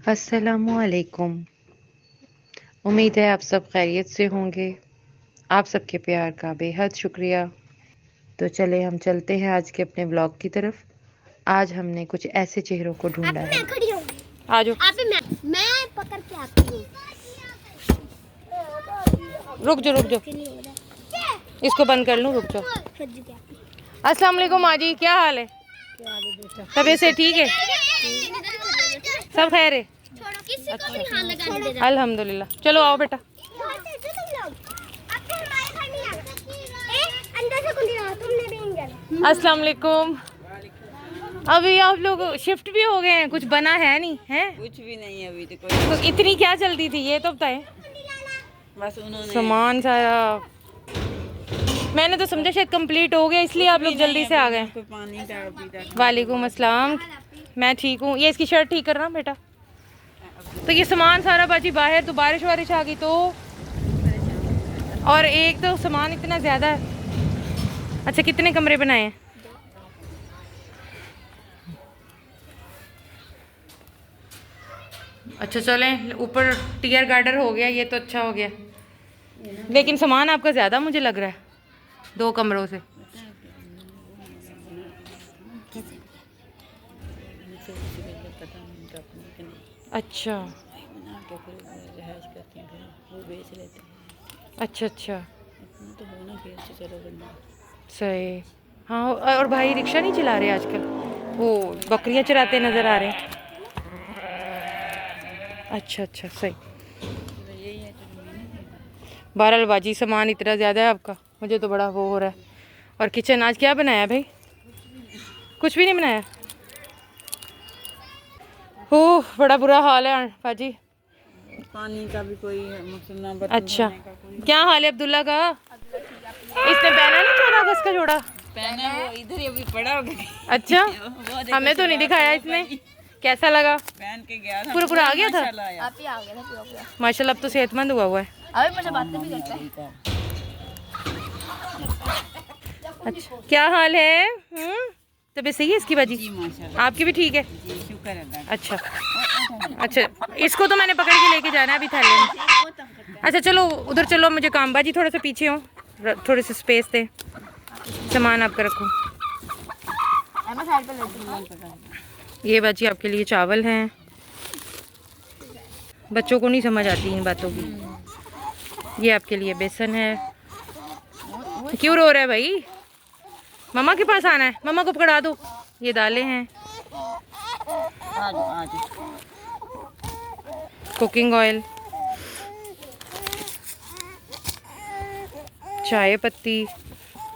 अस्सलामुअलैकुम। उम्मीद है आप सब खैरियत से होंगे। आप सबके प्यार का बेहद शुक्रिया। तो चले हम चलते हैं आज के अपने ब्लॉग की तरफ। आज हमने कुछ ऐसे चेहरों को ढूंढा है। आ जाओ। मैं पकड़ के आती हूँ। रुक जाओ। इसको बंद कर लूँ, रुक जाओ। अस्सलाम वालेकुम माजी, क्या हाल है? तबीयत से ठीक है? सब खैर है? अच्छा, अल्हम्दुलिल्लाह। चलो आओ बेटा। अस्सलाम वालेकुम। अभी आप लोग शिफ्ट भी हो गए हैं? कुछ बना है नहीं है? कुछ भी नहीं है अभी तो इतनी क्या जल्दी थी ये तो बताएं। बस उन्होंने सामान सारा मैंने तो समझा शायद कंप्लीट हो गया, इसलिए आप लोग जल्दी से आ गए। वालेकुम अस्सलाम। मैं ठीक हूँ। ये इसकी शर्ट ठीक करना बेटा। तो ये सामान सारा बाजी बाहर, तो बारिश वारिश आ गई तो, और एक तो सामान इतना ज़्यादा है। अच्छा, कितने कमरे बनाए हैं? अच्छा चलें, ऊपर टीयर गार्डर हो गया, ये तो अच्छा हो गया। लेकिन सामान आपका ज़्यादा मुझे लग रहा है 2 कमरों से। अच्छा अच्छा सही। हाँ, और भाई रिक्शा नहीं चला रहे आजकल, वो बकरियां चराते नज़र आ रहे हैं। अच्छा सही। बहरहाल बाजी सामान इतना ज़्यादा है आपका, मुझे तो बड़ा वो हो रहा है। और किचन आज क्या बनाया भाई? कुछ भी नहीं बनाया। ओह, बड़ा बुरा हाल है बाजी। पानी का भी कोई मतलब। अच्छा, क्या हाल है अब्दुल्ला का? इसने पहना नहीं 14 अगस्त का जोड़ा? पहना, वो इधर ही अभी पड़ा होगा। अच्छा, हमें तो नहीं दिखाया इसने। कैसा लगा? पहन के गया था, पूरा आ गया था? आप ही आ गया था पूरा। माशाल्लाह, अब तो सेहतमंद हुआ है। अभी मुझे बातें भी करता है। अच्छा, क्या हाल है? तबीयत सही है इसकी बाजी? जी माशाल्लाह। आपकी भी ठीक है? जी शुक्र है। अच्छा, इसको तो मैंने पकड़ के लेके जाना है अभी थैले में। अच्छा चलो उधर चलो, मुझे काम। बाजी थोड़ा सा पीछे हो, थोड़े से स्पेस दे, सामान आपका रखो। ये बाजी आपके लिए चावल हैं। बच्चों को नहीं समझ आती इन बातों की। ये आपके लिए बेसन है। क्यों रो रहा है भाई? मम्मा के पास आना है, मम्मा को पकड़ा दो। ये दालें हैं। कुकिंग ऑयल, चाय पत्ती,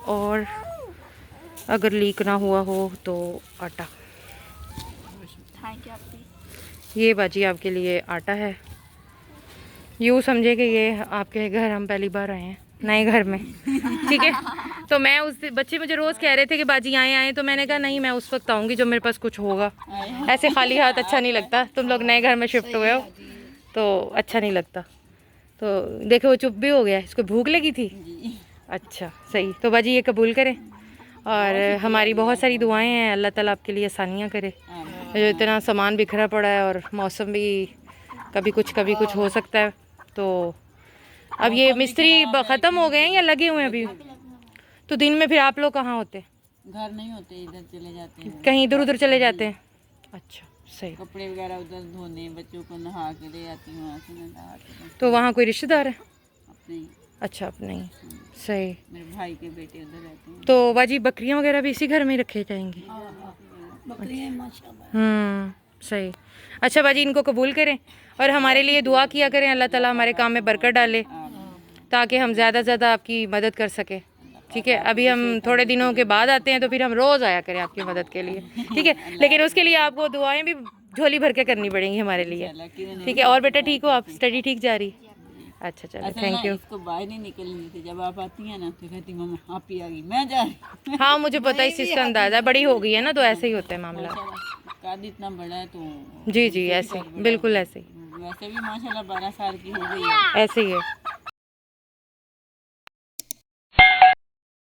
और अगर लीक ना हुआ हो तो आटा। ये बाजी आपके लिए आटा है। यूँ समझे कि ये आपके घर हम पहली बार आए हैं नए घर में, ठीक है? तो मैं उस बच्चे मुझे रोज़ कह रहे थे कि बाजी आए, तो मैंने कहा नहीं, मैं उस वक्त आऊँगी जब मेरे पास कुछ होगा। ऐसे खाली हाथ अच्छा नहीं लगता। तुम लोग नए घर में शिफ्ट हुए हो तो अच्छा नहीं लगता। तो देखो वो चुप भी हो गया, इसको भूख लगी थी। अच्छा सही। तो बाजी ये कबूल करें, और हमारी बहुत सारी दुआएं हैं, अल्लाह ताला आपके लिए आसानियाँ करे। जो इतना सामान बिखरा पड़ा है, और मौसम भी कभी कुछ हो सकता है। तो अब ये मिस्त्री ख़त्म हो गए हैं या लगे हुए हैं अभी? तो दिन में फिर आप लोग कहाँ होते? घर नहीं होते, इधर चले जाते हैं, कहीं इधर उधर चले जाते हैं। अच्छा सही। कपड़े वगैरह उधर धोने, बच्चों को नहा के ले आती हूँ, नहा के। तो वहाँ कोई रिश्तेदार है? अपने। अच्छा, अपने ही। सही। मेरे भाई के बेटे उधर रहते हैं। तो बाजी बकरियाँ वगैरह भी इसी घर में रखे जाएंगी? सही। अच्छा बाजी, इनको कबूल करें और हमारे लिए दुआ किया करें, अल्लाह ताला हमारे काम में बरकत डाले, ताकि हम ज़्यादा से ज़्यादा आपकी मदद कर सकें। ठीक है, अभी हम थोड़े दिनों के बाद आते हैं, तो फिर हम रोज़ आया करें आपकी मदद के लिए, ठीक है? लेकिन उसके लिए आपको दुआएं भी झोली भर के करनी पड़ेंगी हमारे लिए, ठीक है? और बेटा ठीक हो आप? स्टडी ठीक जा रही? अच्छा चलो, थैंक यू। इसको बाहर नहीं निकलनी थी, जब आप आती हैं ना तो कहती मम्मा आप ही आ गई, मैं जा रही। हाँ मुझे पता है, इस चीज़ का अंदाज़ा है, बड़ी हो गई है ना, तो ऐसे ही होता है मामला। काद इतना बड़ा है तो। जी ऐसे, बिल्कुल ऐसे ही। वैसे भी माशाल्लाह 12 साल की हो गई है। ऐसे ही है।